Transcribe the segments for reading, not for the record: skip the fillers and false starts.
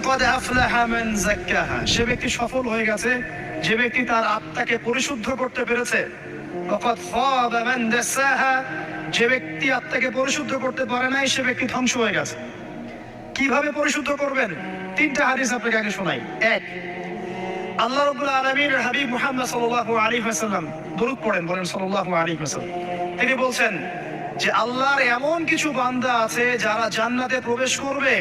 قد أفلح من زكاها, সে ব্যক্তি সফল হয়ে গেছে যে ব্যক্তি তার আত্মাকে পরিশুদ্ধ করতে পেরেছে। وقد خاب من دساها, যে ব্যক্তি আত্মাকে পরিশুদ্ধ করতে পারে নাই সে ব্যক্তি ধ্বংস হয়ে গেছে। কিভাবে পরিশুদ্ধ করবেন? তিনটা হাদিস আপনাকে আগে শোনাই। এক, আল্লাহ রাব্বুল আলামিনের হাবিব মুহাম্মদ সাল্লাল্লাহু আলাইহি ওয়াসাল্লাম, দরুদ পড়েন, বলেন সাল্লাল্লাহু আলাইহি ওয়াসাল্লাম। তিনি বলছেন যে আল্লাহর এমন কিছু বান্দা আছে যারা জান্নাতে প্রবেশ করবে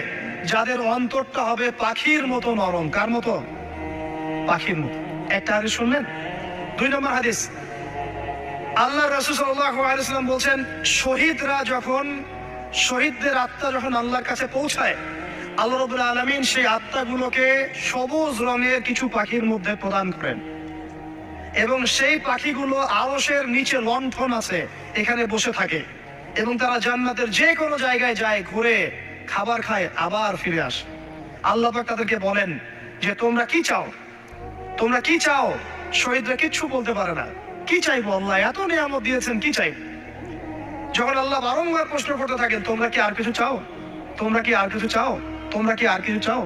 যাদের অন্তরটা হবে পাখির মতো নরম। কার মতো? পাখির মতো। একটা হাদিস শুনলেন। দুই নম্বর হাদিস, আল্লাহ রাসূল সাল্লাল্লাহু আলাইহি ওয়াসাল্লাম বলছেন শহীদদের আত্মা যখন আল্লাহর কাছে পৌঁছায়, আল্লাহ রাব্বুল আলামিন সেই আত্মাগুলোকে সবুজ রঙের কিছু পাখির মধ্যে প্রদান করেন এবং সেই পাখিগুলো আরশের নিচে লণ্ঠন আছে এখানে বসে থাকে এবং তারা জান্নাতের যে কোনো জায়গায় যায়, ঘুরে খাবার খায়, আবার ফিরে আসে। আল্লাহ পাক তাদেরকে বলেন যে তোমরা কি চাও, তোমরা কি চাও? শহীদরা কিচ্ছু বলতে পারে না। কি চাইবো আল্লাহ, এত নিয়ামত দিয়েছেন, কি চাই? যখন আল্লাহ বারংবার প্রশ্ন করতে থাকেন তোমরা কি আর কিছু চাও, তোমরা কি আর কিছু চাও, তোমরা কি আর কিছু চাও,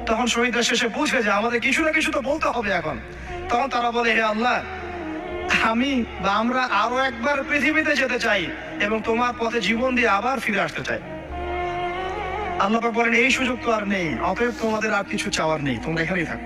তখন শহীদরা শেষে বুঝে যে আমাদের কিছু না কিছু তো বলতে হবে এখন। তখন তারা বলে, হে আল্লাহ, আমরা আরো একবার পৃথিবীতে যেতে চাই এবং তোমার পথে জীবন দিয়ে আবার ফিরে আসতে চাই। আল্লাহ পাক বলেন এই সুযোগ তো আর নেই, অতএব তোমাদের আর কিছু চাওয়ার নেই, তোমরা এখানেই থাকো।